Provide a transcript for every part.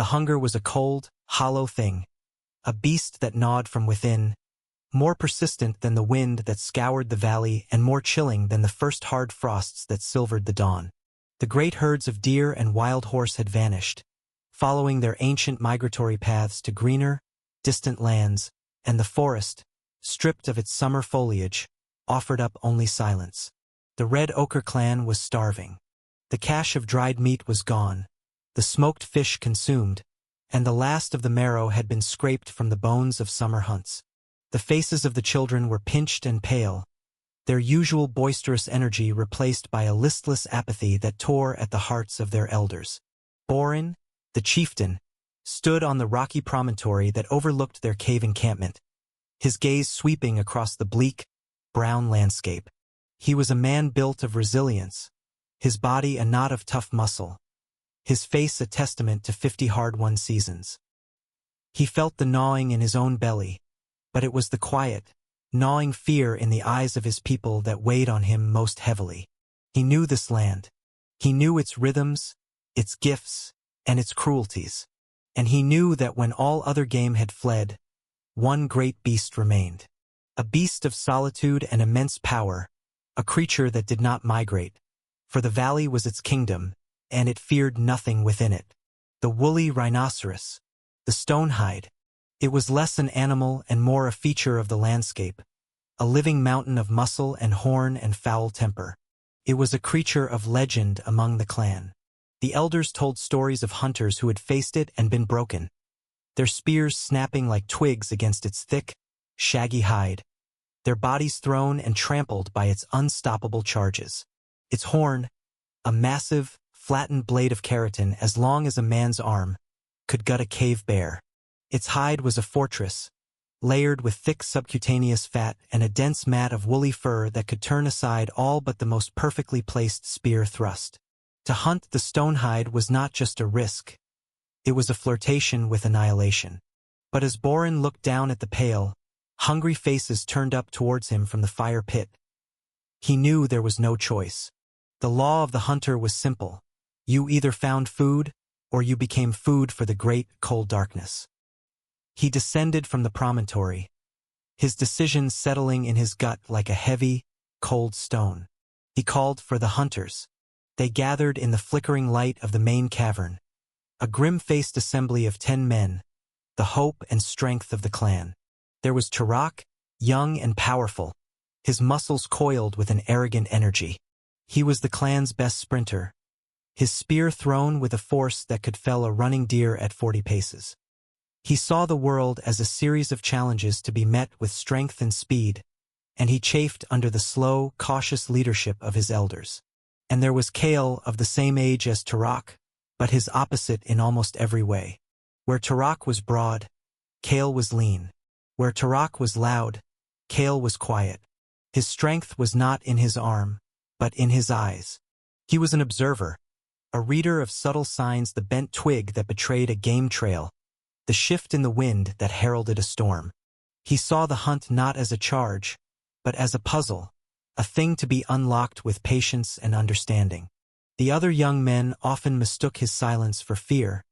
The hunger was a cold, hollow thing, a beast that gnawed from within, more persistent than the wind that scoured the valley and more chilling than the first hard frosts that silvered the dawn. The great herds of deer and wild horse had vanished, following their ancient migratory paths to greener, distant lands, and the forest, stripped of its summer foliage, offered up only silence. The Red Ochre clan was starving. The cache of dried meat was gone, the smoked fish consumed, and the last of the marrow had been scraped from the bones of summer hunts. The faces of the children were pinched and pale, their usual boisterous energy replaced by a listless apathy that tore at the hearts of their elders. Borin, the chieftain, stood on the rocky promontory that overlooked their cave encampment, his gaze sweeping across the bleak, brown landscape. He was a man built of resilience, his body a knot of tough muscle, his face a testament to 50 hard-won seasons. He felt the gnawing in his own belly, but it was the quiet, gnawing fear in the eyes of his people that weighed on him most heavily. He knew this land. He knew its rhythms, its gifts, and its cruelties. And he knew that when all other game had fled, one great beast remained. A beast of solitude and immense power, a creature that did not migrate, for the valley was its kingdom, and it feared nothing within it. The woolly rhinoceros, the stonehide. It was less an animal and more a feature of the landscape, a living mountain of muscle and horn and foul temper. It was a creature of legend among the clan. The elders told stories of hunters who had faced it and been broken, their spears snapping like twigs against its thick, shaggy hide, their bodies thrown and trampled by its unstoppable charges. Its horn, a massive, flattened blade of keratin as long as a man's arm, could gut a cave bear. Its hide was a fortress, layered with thick subcutaneous fat and a dense mat of woolly fur that could turn aside all but the most perfectly placed spear thrust. To hunt the stonehide was not just a risk, it was a flirtation with annihilation. But as Borin looked down at the pale, hungry faces turned up towards him from the fire pit, he knew there was no choice. The law of the hunter was simple. You either found food, or you became food for the great, cold darkness. He descended from the promontory, his decision settling in his gut like a heavy, cold stone. He called for the hunters. They gathered in the flickering light of the main cavern, a grim-faced assembly of 10 men, the hope and strength of the clan. There was Turok, young and powerful, his muscles coiled with an arrogant energy. He was the clan's best sprinter, his spear thrown with a force that could fell a running deer at 40 paces. He saw the world as a series of challenges to be met with strength and speed, and he chafed under the slow, cautious leadership of his elders. And there was Kale, of the same age as Turok, but his opposite in almost every way. Where Turok was broad, Kale was lean. Where Turok was loud, Kale was quiet. His strength was not in his arm, but in his eyes. He was an observer, a reader of subtle signs, the bent twig that betrayed a game trail, the shift in the wind that heralded a storm. He saw the hunt not as a charge, but as a puzzle, a thing to be unlocked with patience and understanding. The other young men often mistook his silence for fear,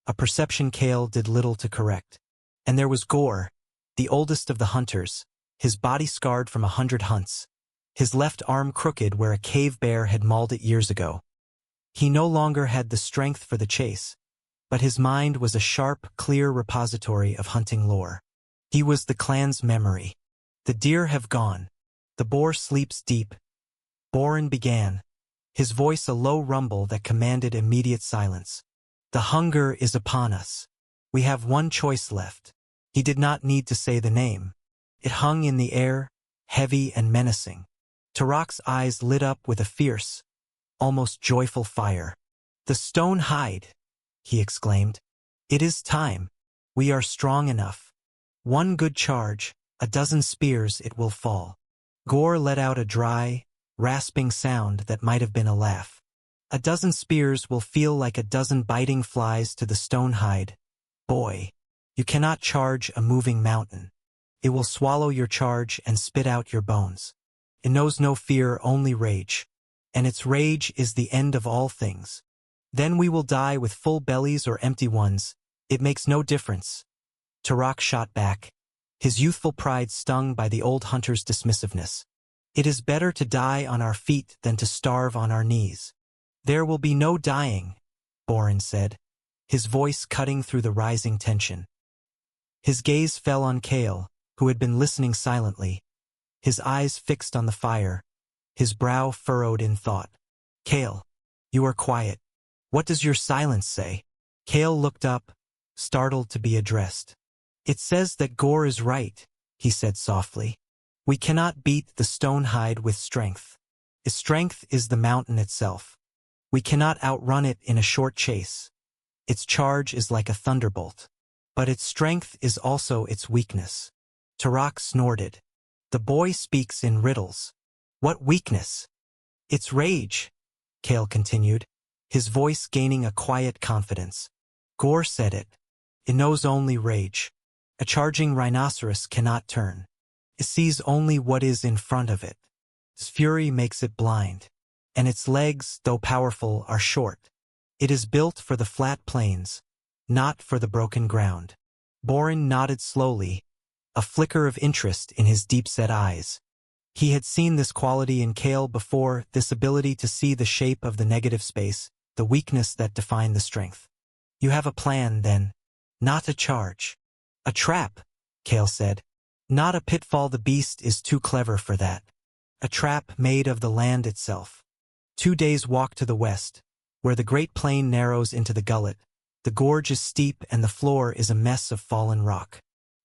a perception Kale did little to correct. And there was Gore, the oldest of the hunters, his body scarred from 100 hunts, his left arm crooked where a cave bear had mauled it years ago. He no longer had the strength for the chase, but his mind was a sharp, clear repository of hunting lore. He was the clan's memory. The deer have gone. The boar sleeps deep. Borin began, his voice a low rumble that commanded immediate silence. The hunger is upon us. We have one choice left. He did not need to say the name. It hung in the air, heavy and menacing. Turok's eyes lit up with a fierce, almost joyful fire. The stone hide, he exclaimed. It is time. We are strong enough. One good charge, a dozen spears, it will fall. Gore let out a dry, rasping sound that might have been a laugh. A dozen spears will feel like a dozen biting flies to the stone hide. Boy, you cannot charge a moving mountain. It will swallow your charge and spit out your bones. It knows no fear, only rage. And its rage is the end of all things. Then we will die with full bellies or empty ones, It makes no difference. Tarak shot back, his youthful pride stung by the old hunter's dismissiveness. It is better to die on our feet than to starve on our knees. There will be no dying, Borin said, his voice cutting through the rising tension. His gaze fell on Kale, who had been listening silently, his eyes fixed on the fire, his brow furrowed in thought. Kale, you are quiet. What does your silence say? Kale looked up, startled to be addressed. It says that Gore is right, he said softly. We cannot beat the stone hide with strength. Its strength is the mountain itself. We cannot outrun it in a short chase. Its charge is like a thunderbolt. But its strength is also its weakness. Tarak snorted. The boy speaks in riddles. What weakness? Its rage, Kale continued, his voice gaining a quiet confidence. Gore said it. It knows only rage. A charging rhinoceros cannot turn. It sees only what is in front of it. Its fury makes it blind. And its legs, though powerful, are short. It is built for the flat plains, not for the broken ground. Borin nodded slowly, a flicker of interest in his deep-set eyes. He had seen this quality in Kale before, this ability to see the shape of the negative space, the weakness that defined the strength. You have a plan, then. Not a charge. A trap, Kale said. Not a pitfall. The beast is too clever for that. A trap made of the land itself. 2 days' walk to the west, where the great plain narrows into the gullet. The gorge is steep and the floor is a mess of fallen rock.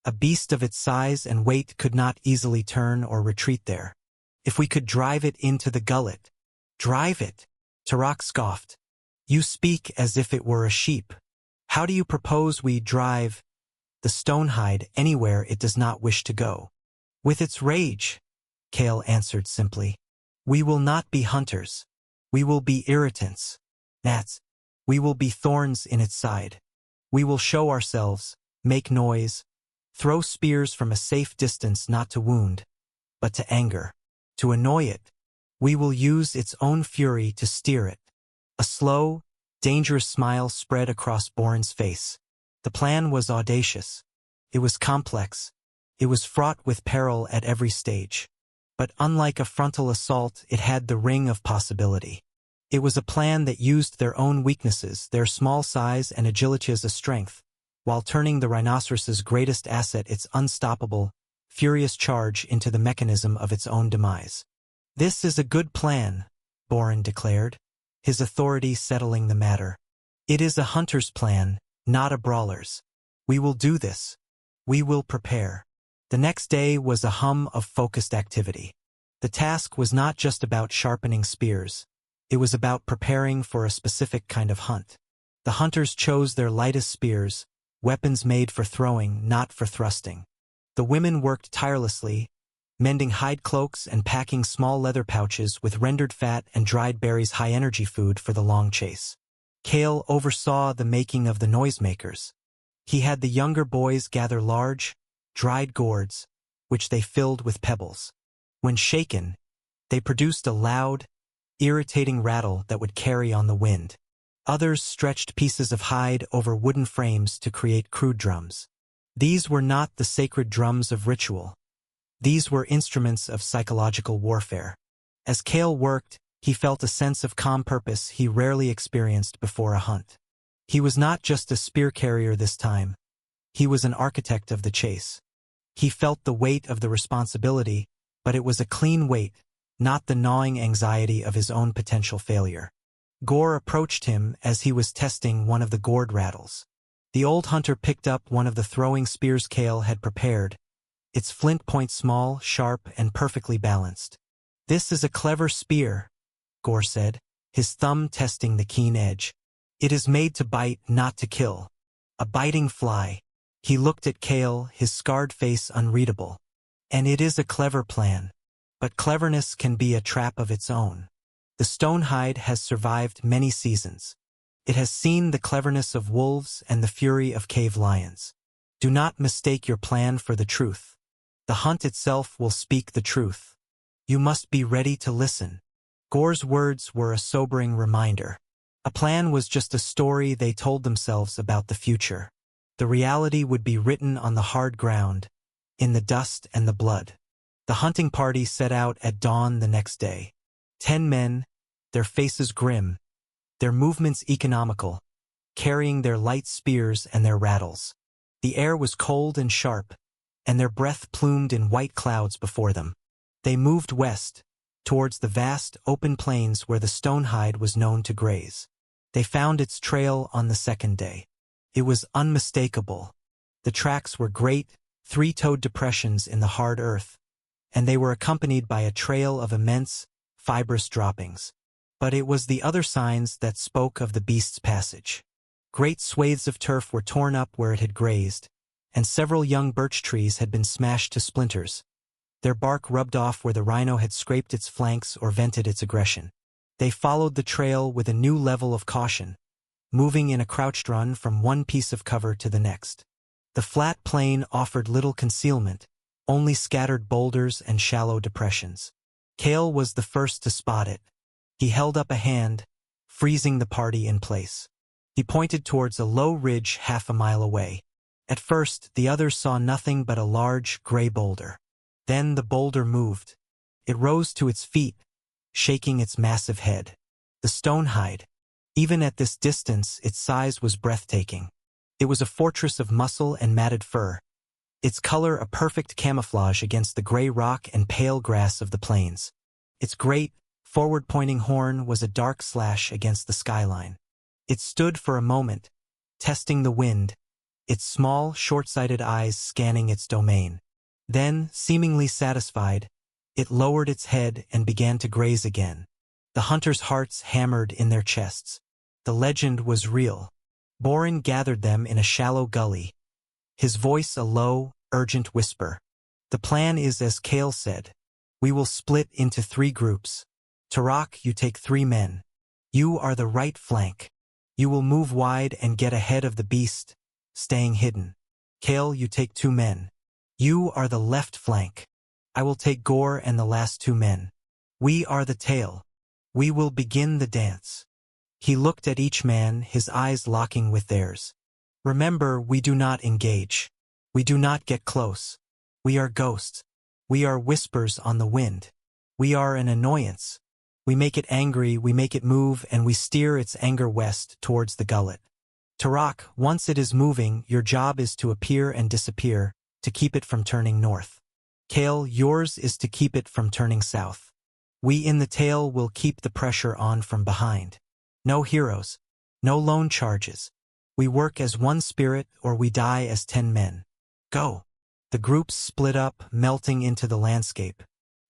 A beast of its size and weight could not easily turn or retreat there. If we could drive it into the gullet. Drive it? Tarak scoffed. You speak as if it were a sheep. How do you propose we drive the stonehide anywhere it does not wish to go? With its rage, Kale answered simply. We will not be hunters. We will be irritants. Gnats. We will be thorns in its side. We will show ourselves, make noise, throw spears from a safe distance, not to wound, but to anger, to annoy it. We will use its own fury to steer it. A slow, dangerous smile spread across Borin's face. The plan was audacious. It was complex. It was fraught with peril at every stage. But unlike a frontal assault, it had the ring of possibility. It was a plan that used their own weaknesses, their small size and agility as a strength, while turning the rhinoceros's greatest asset, its unstoppable, furious charge, into the mechanism of its own demise. This is a good plan, Borin declared, his authority settling the matter. It is a hunter's plan, not a brawler's. We will do this. We will prepare. The next day was a hum of focused activity. The task was not just about sharpening spears. It was about preparing for a specific kind of hunt. The hunters chose their lightest spears, weapons made for throwing, not for thrusting. The women worked tirelessly, mending hide cloaks and packing small leather pouches with rendered fat and dried berries, high-energy food for the long chase. Kale oversaw the making of the noisemakers. He had the younger boys gather large, dried gourds, which they filled with pebbles. When shaken, they produced a loud, irritating rattle that would carry on the wind. Others stretched pieces of hide over wooden frames to create crude drums. These were not the sacred drums of ritual. These were instruments of psychological warfare. As Kale worked, he felt a sense of calm purpose he rarely experienced before a hunt. He was not just a spear carrier this time. He was an architect of the chase. He felt the weight of the responsibility, but it was a clean weight, not the gnawing anxiety of his own potential failure. Gore approached him as he was testing one of the gourd rattles. The old hunter picked up one of the throwing spears Kale had prepared, its flint point small, sharp, and perfectly balanced. This is a clever spear, Gore said, his thumb testing the keen edge. It is made to bite, not to kill. A biting fly. He looked at Kale, his scarred face unreadable. And it is a clever plan. But cleverness can be a trap of its own. The stonehide has survived many seasons. It has seen the cleverness of wolves and the fury of cave lions. Do not mistake your plan for the truth. The hunt itself will speak the truth. You must be ready to listen. Gore's words were a sobering reminder. A plan was just a story they told themselves about the future. The reality would be written on the hard ground, in the dust and the blood. The hunting party set out at dawn the next day. 10 men, their faces grim, their movements economical, carrying their light spears and their rattles. The air was cold and sharp, and their breath plumed in white clouds before them. They moved west, towards the vast, open plains where the stonehide was known to graze. They found its trail on the second day. It was unmistakable. The tracks were great, three-toed depressions in the hard earth, and they were accompanied by a trail of immense, fibrous droppings. But it was the other signs that spoke of the beast's passage. Great swathes of turf were torn up where it had grazed, and several young birch trees had been smashed to splinters, their bark rubbed off where the rhino had scraped its flanks or vented its aggression. They followed the trail with a new level of caution, moving in a crouched run from one piece of cover to the next. The flat plain offered little concealment, only scattered boulders and shallow depressions. Cale was the first to spot it. He held up a hand, freezing the party in place. He pointed towards a low ridge half a mile away. At first, the others saw nothing but a large, gray boulder. Then the boulder moved. It rose to its feet, shaking its massive head. The stonehide. Even at this distance, its size was breathtaking. It was a fortress of muscle and matted fur, its color a perfect camouflage against the gray rock and pale grass of the plains. Its great, forward-pointing horn was a dark slash against the skyline. It stood for a moment, testing the wind, its small, short-sighted eyes scanning its domain. Then, seemingly satisfied, it lowered its head and began to graze again. The hunters' hearts hammered in their chests. The legend was real. Boren gathered them in a shallow gully, his voice a low, urgent whisper. The plan is as Cale said. We will split into 3 groups. Tarak, you take 3 men. You are the right flank. You will move wide and get ahead of the beast, staying hidden. Cale, you take 2 men. You are the left flank. I will take Gore and the last 2 men. We are the tail. We will begin the dance. He looked at each man, his eyes locking with theirs. Remember, we do not engage. We do not get close. We are ghosts. We are whispers on the wind. We are an annoyance. We make it angry, we make it move, and we steer its anger west towards the gullet. Tarak, once it is moving, your job is to appear and disappear, to keep it from turning north. Cale, yours is to keep it from turning south. We in the tail will keep the pressure on from behind. No heroes. No lone charges. We work as one spirit or we die as 10 men. Go. The groups split up, melting into the landscape.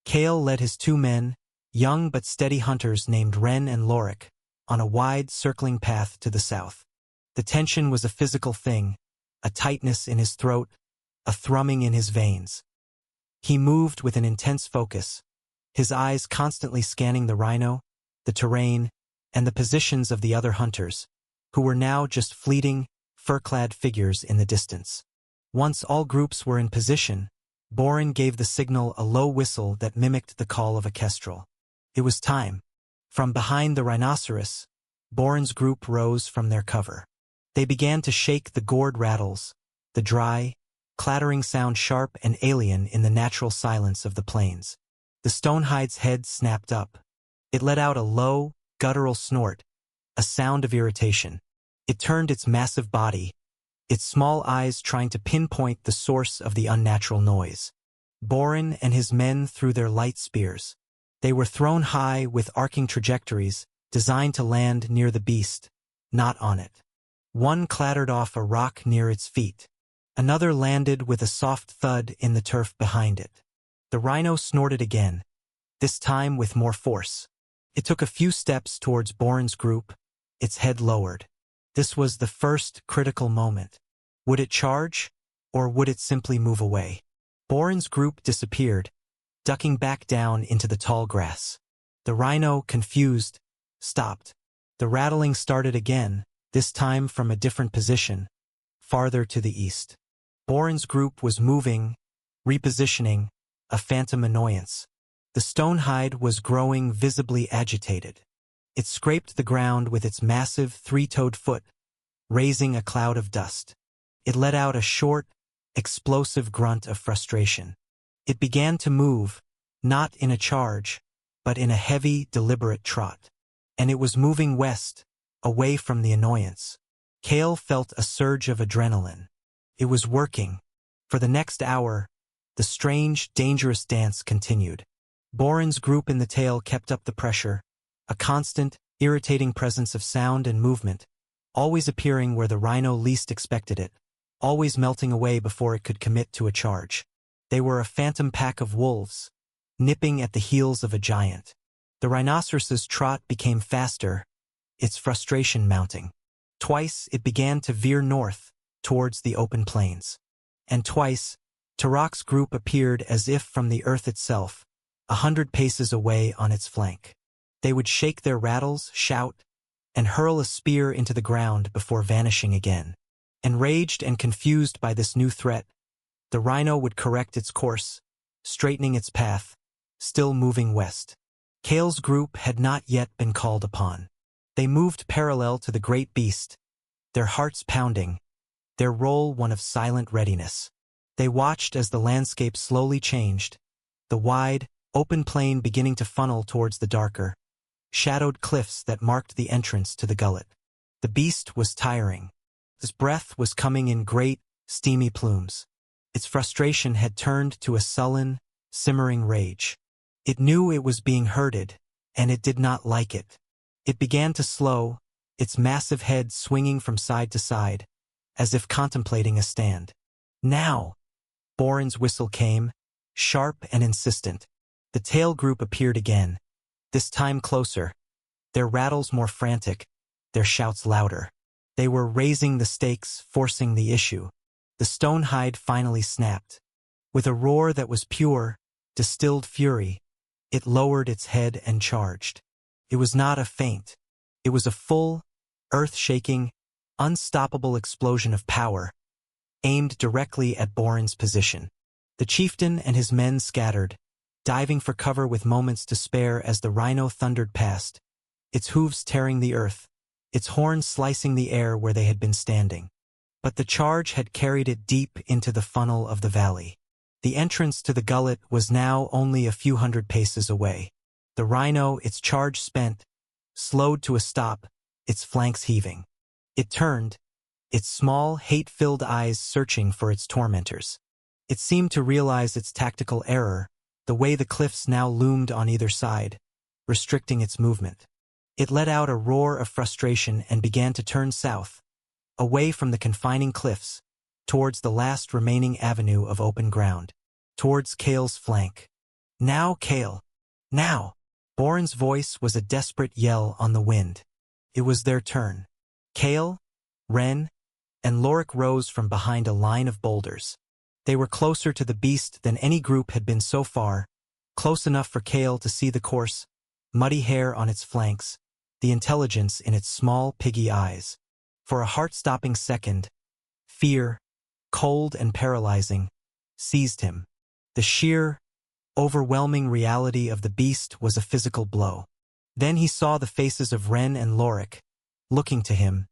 Cale led his 2 men, young but steady hunters named Ren and Lorik, on a wide, circling path to the south. The tension was a physical thing, a tightness in his throat, a thrumming in his veins. He moved with an intense focus, his eyes constantly scanning the rhino, the terrain, and the positions of the other hunters, who were now just fleeting, fur-clad figures in the distance. Once all groups were in position, Boren gave the signal a low whistle that mimicked the call of a kestrel. It was time. From behind the rhinoceros, Boren's group rose from their cover. They began to shake the gourd rattles, the dry, clattering sound sharp and alien in the natural silence of the plains. The stonehide's head snapped up. It let out a low, guttural snort, a sound of irritation. It turned its massive body, its small eyes trying to pinpoint the source of the unnatural noise. Boren and his men threw their light spears. They were thrown high with arcing trajectories, designed to land near the beast, not on it. One clattered off a rock near its feet. Another landed with a soft thud in the turf behind it. The rhino snorted again, this time with more force. It took a few steps towards Boren's group, its head lowered. This was the first critical moment. Would it charge, or would it simply move away? Boren's group disappeared, ducking back down into the tall grass. The rhino, confused, stopped. The rattling started again, this time from a different position, farther to the east. Boren's group was moving, repositioning, a phantom annoyance. The stonehide was growing visibly agitated. It scraped the ground with its massive 3-toed foot, raising a cloud of dust. It let out a short, explosive grunt of frustration. It began to move, not in a charge, but in a heavy, deliberate trot. And it was moving west, away from the annoyance. Kale felt a surge of adrenaline. It was working. For the next hour, the strange, dangerous dance continued. Boren's group in the tail kept up the pressure, a constant, irritating presence of sound and movement, always appearing where the rhino least expected it, always melting away before it could commit to a charge. They were a phantom pack of wolves, nipping at the heels of a giant. The rhinoceros's trot became faster, its frustration mounting. Twice it began to veer north, towards the open plains. And twice, Tarak's group appeared as if from the earth itself, 100 paces away on its flank. They would shake their rattles, shout, and hurl a spear into the ground before vanishing again. Enraged and confused by this new threat, the rhino would correct its course, straightening its path, still moving west. Kale's group had not yet been called upon. They moved parallel to the great beast, their hearts pounding, their role one of silent readiness. They watched as the landscape slowly changed, the wide, open plain beginning to funnel towards the darker, shadowed cliffs that marked the entrance to the gullet. The beast was tiring. Its breath was coming in great, steamy plumes. Its frustration had turned to a sullen, simmering rage. It knew it was being herded, and it did not like it. It began to slow, its massive head swinging from side to side, as if contemplating a stand. Now! Boren's whistle came, sharp and insistent. The tail group appeared again, this time closer, their rattles more frantic, their shouts louder. They were raising the stakes, forcing the issue. The stone hide finally snapped. With a roar that was pure, distilled fury, it lowered its head and charged. It was not a feint. It was a full, earth-shaking, unstoppable explosion of power, aimed directly at Boren's position. The chieftain and his men scattered, diving for cover with moments to spare as the rhino thundered past, its hooves tearing the earth, its horns slicing the air where they had been standing. But the charge had carried it deep into the funnel of the valley. The entrance to the gullet was now only a few hundred paces away. The rhino, its charge spent, slowed to a stop, its flanks heaving. It turned, its small, hate-filled eyes searching for its tormentors. It seemed to realize its tactical error, the way the cliffs now loomed on either side, restricting its movement. It let out a roar of frustration and began to turn south, away from the confining cliffs, towards the last remaining avenue of open ground, towards Kale's flank. Now, Kale! Now! Boren's voice was a desperate yell on the wind. It was their turn. Kale, Ren, and Lorik rose from behind a line of boulders. They were closer to the beast than any group had been so far, close enough for Kale to see the coarse, muddy hair on its flanks, the intelligence in its small, piggy eyes. For a heart-stopping second, fear, cold and paralyzing, seized him. The sheer, overwhelming reality of the beast was a physical blow. Then he saw the faces of Ren and Lorik, looking to him,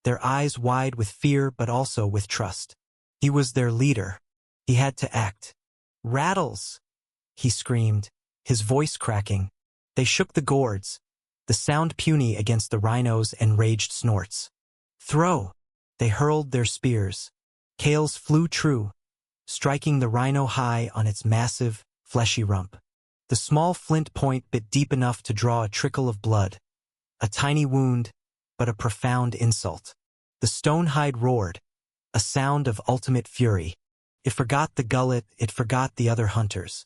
their eyes wide with fear but also with trust. He was their leader. He had to act. "Rattles!" he screamed, his voice cracking. They shook the gourds, the sound puny against the rhino's enraged snorts. "Throw!" They hurled their spears. Kale's flew true, striking the rhino high on its massive, fleshy rump. The small flint point bit deep enough to draw a trickle of blood. A tiny wound, but a profound insult. The stone hide roared, a sound of ultimate fury. It forgot the gullet, it forgot the other hunters.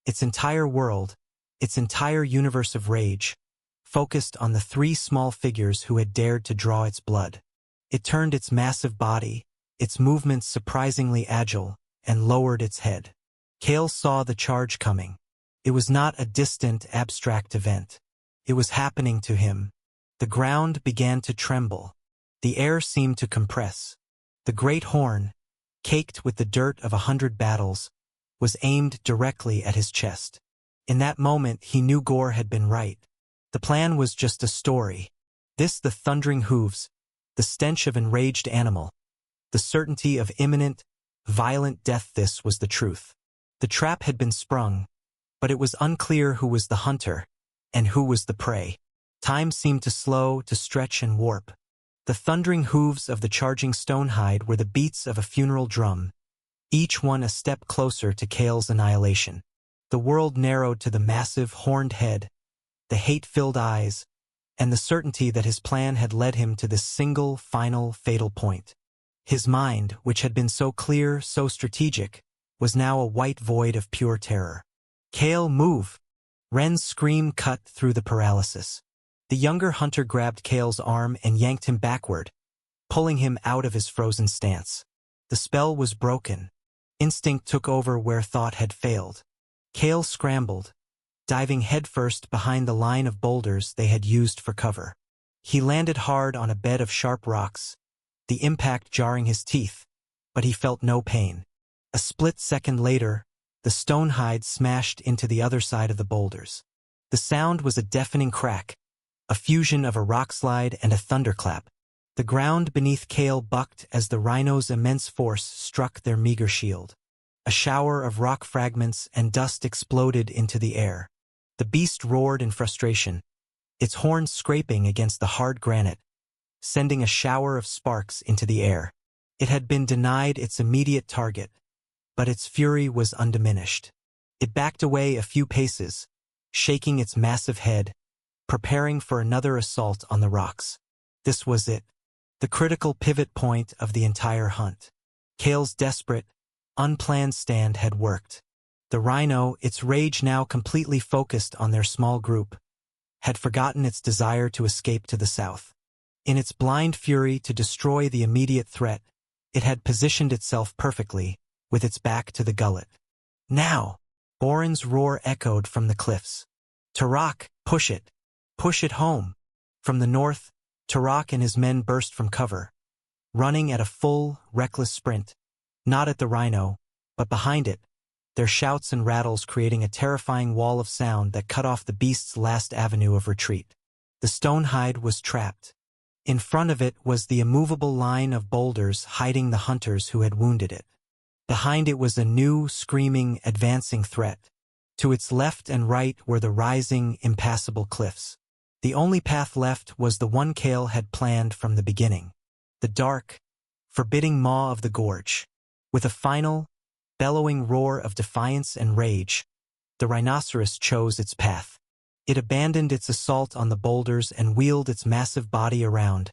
Its entire world, its entire universe of rage, focused on the three small figures who had dared to draw its blood. It turned its massive body, its movements surprisingly agile, and lowered its head. Kale saw the charge coming. It was not a distant, abstract event. It was happening to him. The ground began to tremble. The air seemed to compress. The great horn, caked with the dirt of 100 battles, was aimed directly at his chest. In that moment he knew Gore had been right. The plan was just a story. This the thundering hooves, the stench of enraged animal, the certainty of imminent, violent death. This was the truth. The trap had been sprung, but it was unclear who was the hunter and who was the prey. Time seemed to slow, to stretch and warp. The thundering hooves of the charging Stonehide were the beats of a funeral drum, each one a step closer to Cale's annihilation. The world narrowed to the massive, horned head, the hate-filled eyes, and the certainty that his plan had led him to this single, final, fatal point. His mind, which had been so clear, so strategic, was now a white void of pure terror. "Cale, move!" Wren's scream cut through the paralysis. The younger hunter grabbed Cale's arm and yanked him backward, pulling him out of his frozen stance. The spell was broken. Instinct took over where thought had failed. Cale scrambled, diving headfirst behind the line of boulders they had used for cover. He landed hard on a bed of sharp rocks, the impact jarring his teeth, but he felt no pain. A split second later, the Stonehide smashed into the other side of the boulders. The sound was a deafening crack, a fusion of a rockslide and a thunderclap. The ground beneath Cale bucked as the rhino's immense force struck their meager shield. A shower of rock fragments and dust exploded into the air. The beast roared in frustration, its horns scraping against the hard granite, sending a shower of sparks into the air. It had been denied its immediate target, but its fury was undiminished. It backed away a few paces, shaking its massive head, preparing for another assault on the rocks. This was it, the critical pivot point of the entire hunt. Cale's desperate, unplanned stand had worked. The rhino, its rage now completely focused on their small group, had forgotten its desire to escape to the south. In its blind fury to destroy the immediate threat, it had positioned itself perfectly, with its back to the gullet. Now! Boren's roar echoed from the cliffs. "Tarak, push it! Push it home!" From the north, Tarak and his men burst from cover, running at a full, reckless sprint, not at the rhino, but behind it, their shouts and rattles creating a terrifying wall of sound that cut off the beast's last avenue of retreat. The Stonehide was trapped. In front of it was the immovable line of boulders hiding the hunters who had wounded it. Behind it was a new, screaming, advancing threat. To its left and right were the rising, impassable cliffs. The only path left was the one Cale had planned from the beginning. The dark, forbidding maw of the gorge. With a final, bellowing roar of defiance and rage, the rhinoceros chose its path. It abandoned its assault on the boulders and wheeled its massive body around,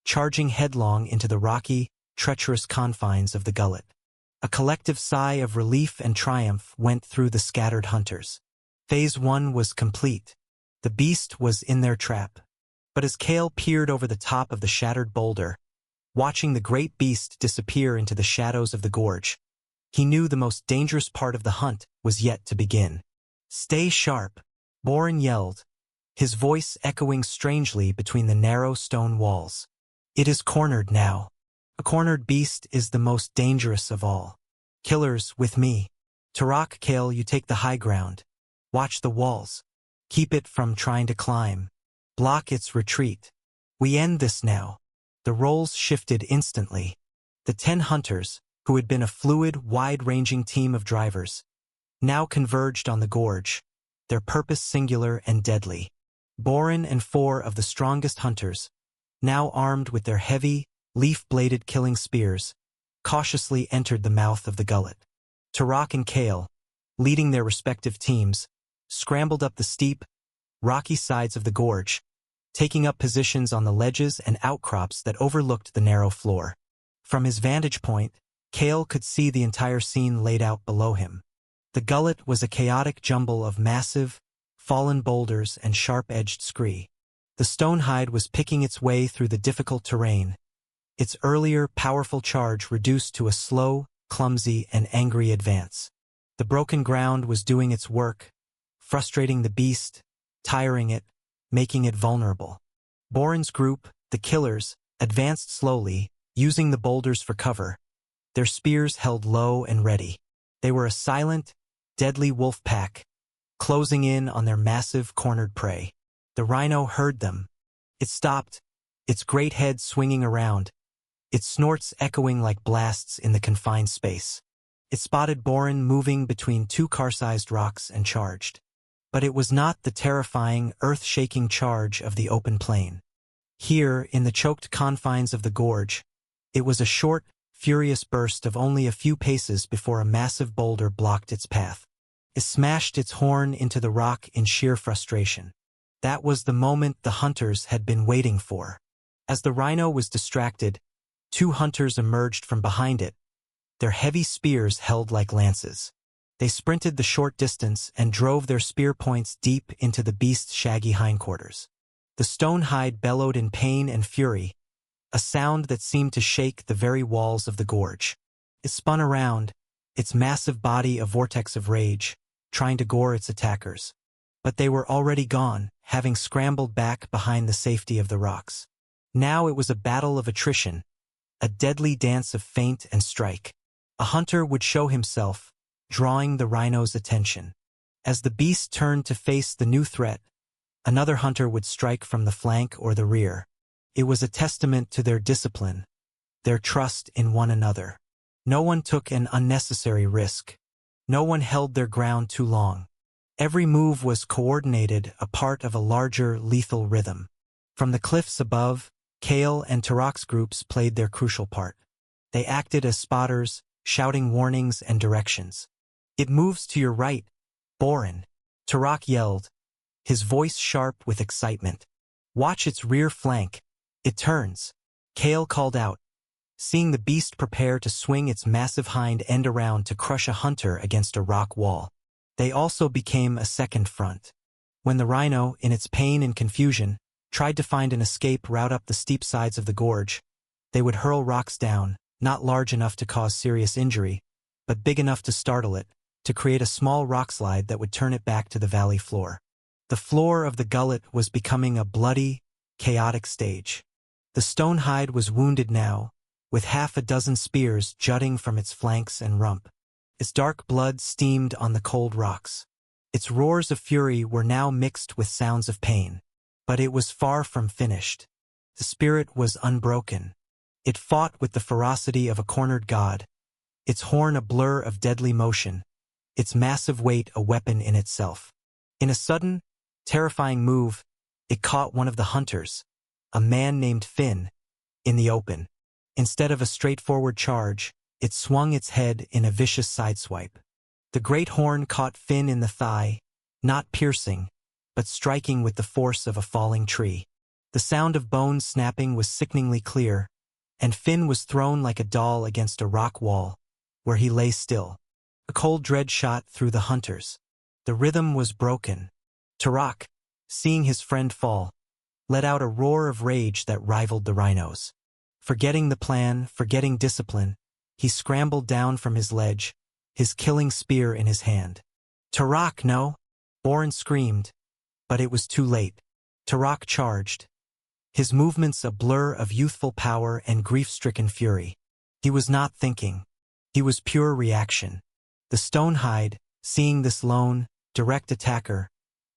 charging headlong into the rocky, treacherous confines of the gullet. A collective sigh of relief and triumph went through the scattered hunters. Phase 1 was complete. The beast was in their trap. But as Cale peered over the top of the shattered boulder, watching the great beast disappear into the shadows of the gorge, he knew the most dangerous part of the hunt was yet to begin. "Stay sharp," Boren yelled, his voice echoing strangely between the narrow stone walls. "It is cornered now. A cornered beast is the most dangerous of all. Killers, with me. Tarak, Cale, you take the high ground. Watch the walls. Keep it from trying to climb. Block its retreat. We end this now." The roles shifted instantly. The 10 hunters, who had been a fluid, wide-ranging team of drivers, now converged on the gorge, their purpose singular and deadly. Boren and 4 of the strongest hunters, now armed with their heavy, leaf-bladed killing spears, cautiously entered the mouth of the gullet. Tarak and Cale, leading their respective teams, scrambled up the steep, rocky sides of the gorge, taking up positions on the ledges and outcrops that overlooked the narrow floor. From his vantage point, Cale could see the entire scene laid out below him. The gullet was a chaotic jumble of massive, fallen boulders and sharp-edged scree. The Stonehide was picking its way through the difficult terrain, its earlier, powerful charge reduced to a slow, clumsy, and angry advance. The broken ground was doing its work, frustrating the beast, tiring it, making it vulnerable. Boren's group, the killers, advanced slowly, using the boulders for cover, their spears held low and ready. They were a silent, deadly wolf pack, closing in on their massive, cornered prey. The rhino heard them. It stopped, its great head swinging around, its snorts echoing like blasts in the confined space. It spotted Boren moving between two car-sized rocks and charged. But it was not the terrifying, earth-shaking charge of the open plain. Here, in the choked confines of the gorge, it was a short, furious burst of only a few paces before a massive boulder blocked its path. It smashed its horn into the rock in sheer frustration. That was the moment the hunters had been waiting for. As the rhino was distracted, two hunters emerged from behind it, their heavy spears held like lances. They sprinted the short distance and drove their spear points deep into the beast's shaggy hindquarters. The stone hide bellowed in pain and fury, a sound that seemed to shake the very walls of the gorge. It spun around, its massive body a vortex of rage, trying to gore its attackers. But they were already gone, having scrambled back behind the safety of the rocks. Now it was a battle of attrition, a deadly dance of feint and strike. A hunter would show himself, drawing the rhino's attention. As the beast turned to face the new threat, another hunter would strike from the flank or the rear. It was a testament to their discipline, their trust in one another. No one took an unnecessary risk. No one held their ground too long. Every move was coordinated, a part of a larger, lethal rhythm. From the cliffs above, Kale and Tarak's groups played their crucial part. They acted as spotters, shouting warnings and directions. "It moves to your right, Boren," Tarak yelled, his voice sharp with excitement. "Watch its rear flank. It turns," Kale called out, seeing the beast prepare to swing its massive hind end around to crush a hunter against a rock wall. They also became a second front. When the rhino, in its pain and confusion, tried to find an escape route up the steep sides of the gorge, they would hurl rocks down, not large enough to cause serious injury, but big enough to startle it, to create a small rock slide that would turn it back to the valley floor. The floor of the gullet was becoming a bloody, chaotic stage. The stone hide was wounded now, with half a dozen spears jutting from its flanks and rump. Its dark blood steamed on the cold rocks. Its roars of fury were now mixed with sounds of pain. But it was far from finished. The spirit was unbroken. It fought with the ferocity of a cornered god, its horn a blur of deadly motion, its massive weight a weapon in itself. In a sudden, terrifying move, it caught one of the hunters, a man named Finn, in the open. Instead of a straightforward charge, it swung its head in a vicious sideswipe. The great horn caught Finn in the thigh, not piercing, but striking with the force of a falling tree. The sound of bones snapping was sickeningly clear, and Finn was thrown like a doll against a rock wall, where he lay still. A cold dread shot through the hunters. The rhythm was broken. Tarak, seeing his friend fall, let out a roar of rage that rivaled the rhino's. Forgetting the plan, forgetting discipline, he scrambled down from his ledge, his killing spear in his hand. "Tarak, no!" Boren screamed, but it was too late. Tarak charged, his movements a blur of youthful power and grief-stricken fury. He was not thinking. He was pure reaction. The stone hide, seeing this lone, direct attacker,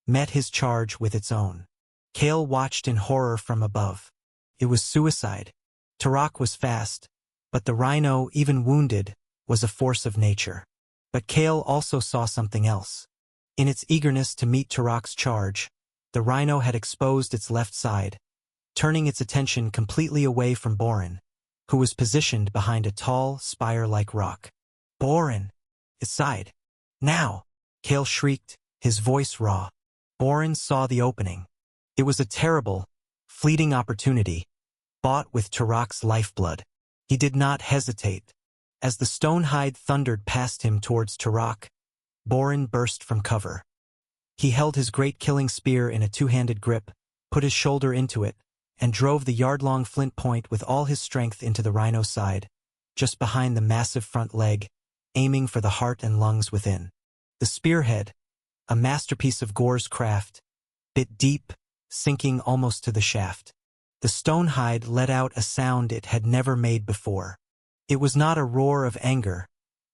met his charge with its own. Kale watched in horror from above. It was suicide. Tarak was fast, but the rhino, even wounded, was a force of nature. But Kale also saw something else. In its eagerness to meet Tarak's charge, the rhino had exposed its left side, turning its attention completely away from Boren, who was positioned behind a tall, spire-like rock. "Boren!" It sighed. "Now!" Kale shrieked, his voice raw. Boren saw the opening. It was a terrible, fleeting opportunity, bought with Tarak's lifeblood. He did not hesitate. As the stone hide thundered past him towards Tarak, Boren burst from cover. He held his great killing spear in a two-handed grip, put his shoulder into it, and drove the yard-long flint point with all his strength into the rhino's side, just behind the massive front leg, aiming for the heart and lungs within. The spearhead, a masterpiece of Gore's craft, bit deep, sinking almost to the shaft. The stone hide let out a sound it had never made before. It was not a roar of anger,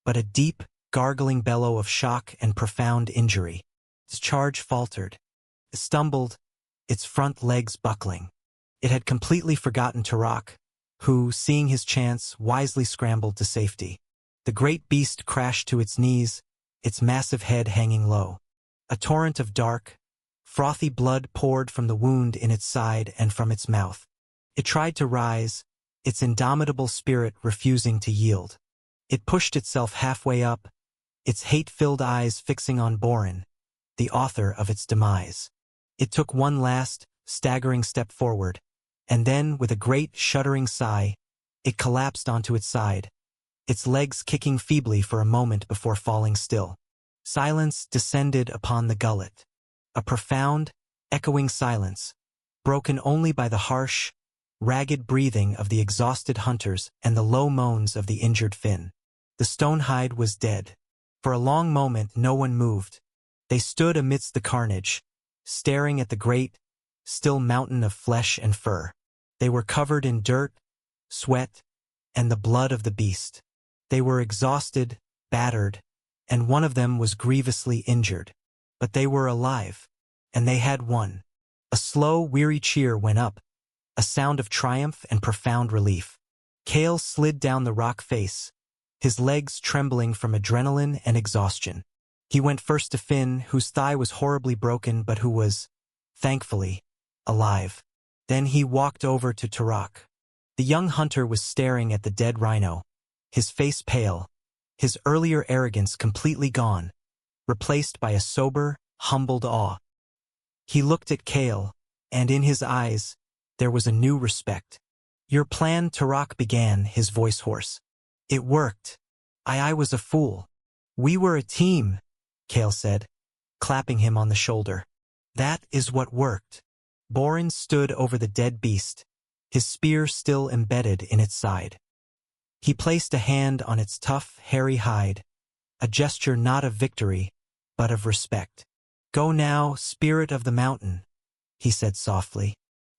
but a deep, gargling bellow of shock and profound injury. Its charge faltered. It stumbled, its front legs buckling. It had completely forgotten Tarak, who, seeing his chance, wisely scrambled to safety. The great beast crashed to its knees, its massive head hanging low. A torrent of dark, frothy blood poured from the wound in its side and from its mouth. It tried to rise, its indomitable spirit refusing to yield. It pushed itself halfway up, its hate-filled eyes fixing on Borin, the author of its demise. It took one last, staggering step forward, and then, with a great, shuddering sigh, it collapsed onto its side, its legs kicking feebly for a moment before falling still. Silence descended upon the gullet. A profound, echoing silence, broken only by the harsh, ragged breathing of the exhausted hunters and the low moans of the injured Finn. The stonehide was dead. For a long moment no one moved. They stood amidst the carnage, staring at the great, still mountain of flesh and fur. They were covered in dirt, sweat, and the blood of the beast. They were exhausted, battered, and one of them was grievously injured. But they were alive, and they had won. A slow, weary cheer went up, a sound of triumph and profound relief. Cale slid down the rock face, his legs trembling from adrenaline and exhaustion. He went first to Finn, whose thigh was horribly broken but who was, thankfully, alive. Then he walked over to Turok. The young hunter was staring at the dead rhino, his face pale, his earlier arrogance completely gone, replaced by a sober, humbled awe. He looked at Cale, and in his eyes, there was a new respect. "Your plan," Turok began, his voice hoarse. "It worked. I was a fool. We were a team," Cale said, clapping him on the shoulder. "That is what worked." Borin stood over the dead beast, his spear still embedded in its side. He placed a hand on its tough, hairy hide, a gesture not of victory, but of respect. "Go now, spirit of the mountain," he said softly.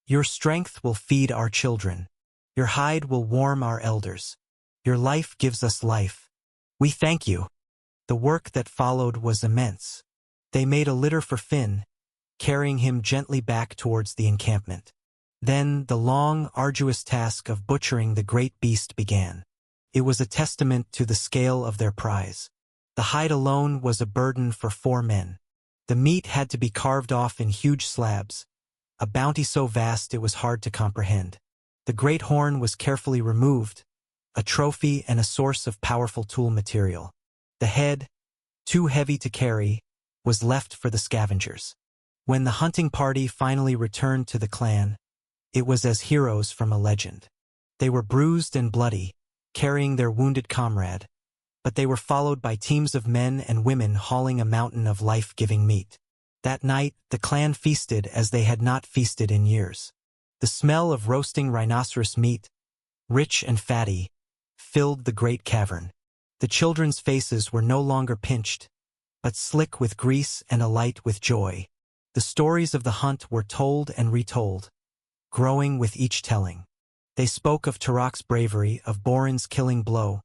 "Your strength will feed our children. Your hide will warm our elders. Your life gives us life. We thank you." The work that followed was immense. They made a litter for Finn, carrying him gently back towards the encampment. Then the long, arduous task of butchering the great beast began. It was a testament to the scale of their prize. The hide alone was a burden for 4 men. The meat had to be carved off in huge slabs, a bounty so vast it was hard to comprehend. The great horn was carefully removed, a trophy and a source of powerful tool material. The head, too heavy to carry, was left for the scavengers. When the hunting party finally returned to the clan, it was as heroes from a legend. They were bruised and bloody, carrying their wounded comrade, but they were followed by teams of men and women hauling a mountain of life-giving meat. That night, the clan feasted as they had not feasted in years. The smell of roasting rhinoceros meat, rich and fatty, filled the great cavern. The children's faces were no longer pinched, but slick with grease and alight with joy. The stories of the hunt were told and retold, growing with each telling. They spoke of Turok's bravery, of Borin's killing blow,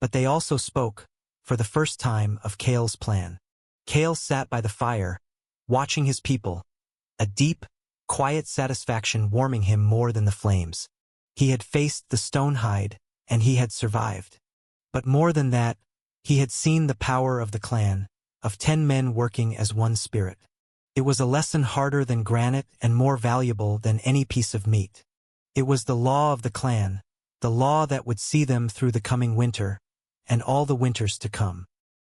but they also spoke, for the first time, of Cale's plan. Cale sat by the fire, watching his people, a deep, quiet satisfaction warming him more than the flames. He had faced the stonehide, and he had survived. But more than that, he had seen the power of the clan, of 10 men working as one spirit. It was a lesson harder than granite and more valuable than any piece of meat. It was the law of the clan, the law that would see them through the coming winter, and all the winters to come.